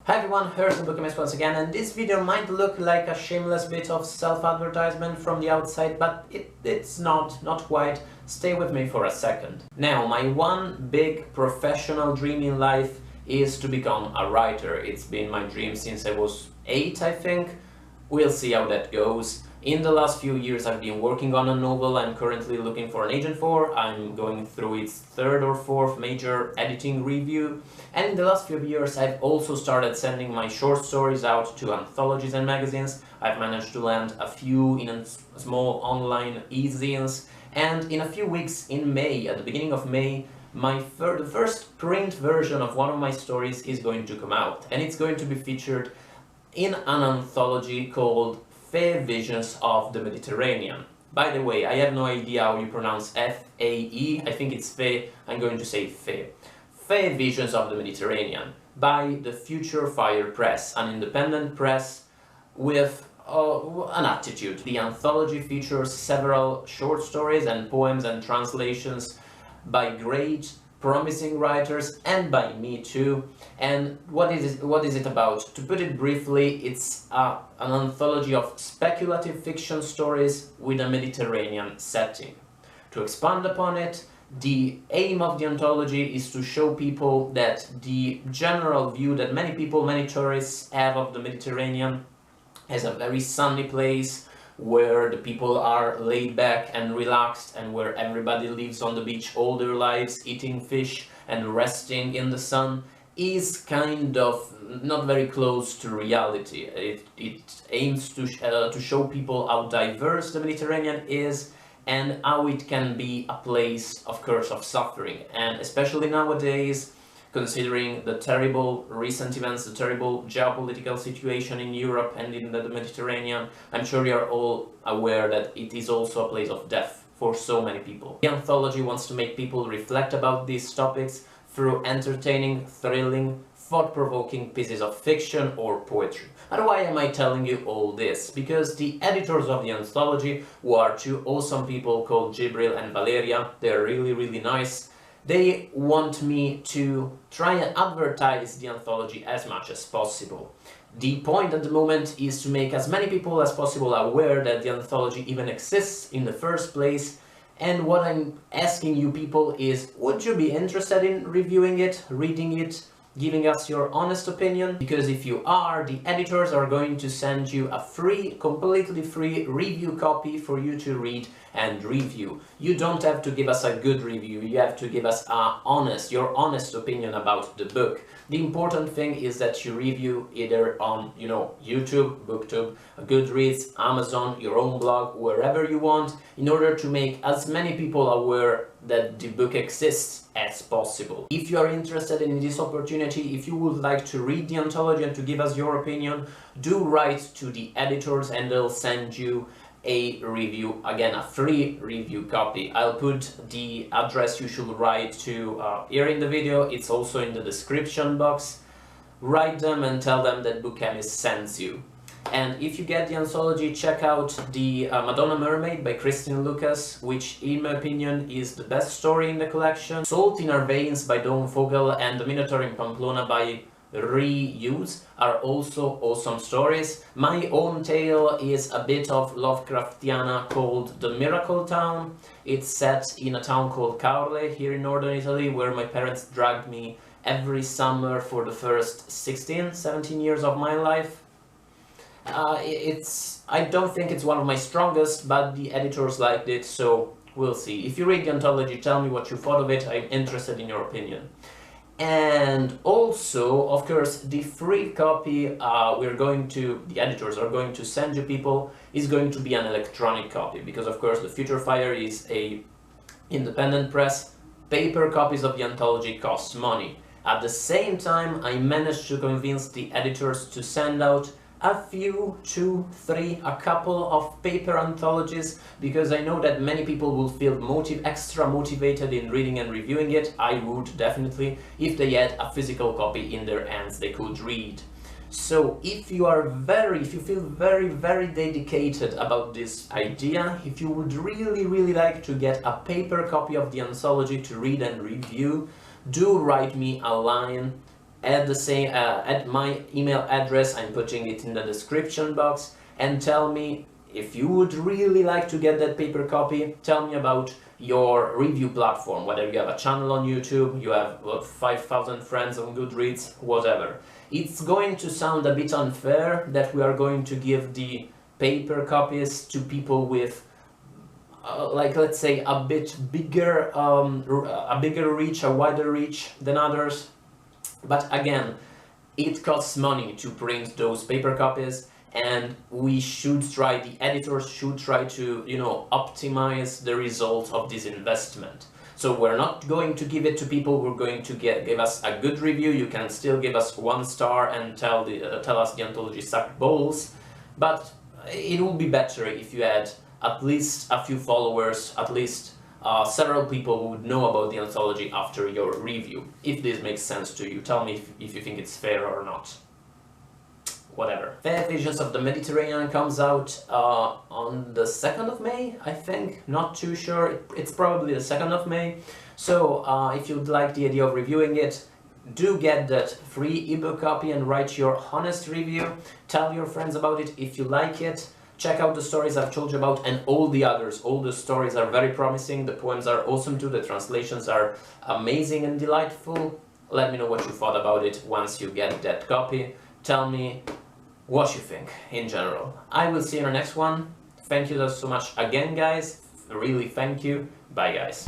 Hi everyone, here's the Bookemist once again, and this video might look like a shameless bit of self-advertisement from the outside, but it's not quite. Stay with me for a second. Now, my one big professional dream in life is to become a writer. It's been my dream since I was 8, I think. We'll see how that goes. In the last few years I've been working on a novel I'm currently looking for an agent for. I'm going through its 3rd or 4th major editing review, and in the last few years I've also started sending my short stories out to anthologies and magazines. I've managed to land a few in small online e-zines, and in a few weeks in May, at the beginning of May, the first print version of one of my stories is going to come out, and it's going to be featured in an anthology called Fae Visions of the Mediterranean. By the way, I have no idea how you pronounce F-A-E, I think it's Fae, I'm going to say Fae. Fae Visions of the Mediterranean, by the Future Fire Press, an independent press with an attitude. The anthology features several short stories and poems and translations by great, promising writers, and by me too. And what is it about? To put it briefly, it's an anthology of speculative fiction stories with a Mediterranean setting. To expand upon it, the aim of the anthology is to show people that the general view that many people, many tourists have of the Mediterranean as a very sunny place, where the people are laid back and relaxed, and where everybody lives on the beach all their lives, eating fish and resting in the sun, is kind of not very close to reality. It aims to show people how diverse the Mediterranean is, and how it can be a place, of course, of suffering. And especially nowadays, considering the terrible recent events, the terrible geopolitical situation in Europe and in the Mediterranean, I'm sure you're all aware that it is also a place of death for so many people. The anthology wants to make people reflect about these topics through entertaining, thrilling, thought-provoking pieces of fiction or poetry. And why am I telling you all this? Because the editors of the anthology, who are two awesome people called Djibril and Valeria, they're really nice. They want me to try and advertise the anthology as much as possible. The point at the moment is to make as many people as possible aware that the anthology even exists in the first place. And what I'm asking you people is, would you be interested in reviewing it, reading it, giving us your honest opinion? Because if you are, the editors are going to send you a free, completely free review copy for you to read and review. You don't have to give us a good review, you have to give us your honest opinion about the book. The important thing is that you review either on, YouTube, BookTube, Goodreads, Amazon, your own blog, wherever you want, in order to make as many people aware that the book exists as possible. If you are interested in this opportunity, if you would like to read the anthology and to give us your opinion, do write to the editors and they'll send you a review, again a free review copy. I'll put the address you should write to here in the video, it's also in the description box. Write them and tell them that Bookemist sends you. And if you get the anthology, check out the Madonna Mermaid by Christine Lucas, which in my opinion is the best story in the collection. Salt in Our Veins by Dawn Vogel and The Minotaur in Pamplona by Reuse are also awesome stories. My own tale is a bit of Lovecraftiana called The Miracle Town. It's set in a town called Caorle here in northern Italy, where my parents dragged me every summer for the first 16-17 years of my life. I don't think it's one of my strongest, but the editors liked it, so we'll see. If you read the anthology, tell me what you thought of it. I'm interested in your opinion. And also, of course, the free copy the editors are going to send you people is going to be an electronic copy, because of course the Future Fire is a independent press. Paper copies of the anthology cost money. At the same time, I managed to convince the editors to send out a few, 2, 3, a couple of paper anthologies, because I know that many people will feel extra motivated in reading and reviewing it. I would definitely, if they had a physical copy in their hands they could read. So if you feel very dedicated about this idea, if you would really like to get a paper copy of the anthology to read and review, do write me a line add my email address, I'm putting it in the description box, and tell me if you would really like to get that paper copy. Tell me about your review platform, whether you have a channel on YouTube, you have 5,000 friends on Goodreads, whatever. It's going to sound a bit unfair that we are going to give the paper copies to people with like, let's say, a bit bigger reach, a wider reach than others. But again, it costs money to print those paper copies, and the editors should try to, optimize the result of this investment. So we're not going to give it to people who are going to give us a good review. You can still give us 1 star and tell us the Anthology sucked balls, but it would be better if you had at least a few followers, at least several people who would know about the Anthology after your review. If this makes sense to you, tell me if you think it's fair or not. Whatever. Fae Visions of the Mediterranean comes out on the 2nd of May, I think. Not too sure. It's probably the 2nd of May. So if you'd like the idea of reviewing it, do get that free ebook copy and write your honest review. Tell your friends about it if you like it. Check out the stories I've told you about and all the others. All the stories are very promising. The poems are awesome too. The translations are amazing and delightful. Let me know what you thought about it once you get that copy. Tell me what you think in general. I will see you in the next one. Thank you so much again, guys. Really, thank you. Bye, guys.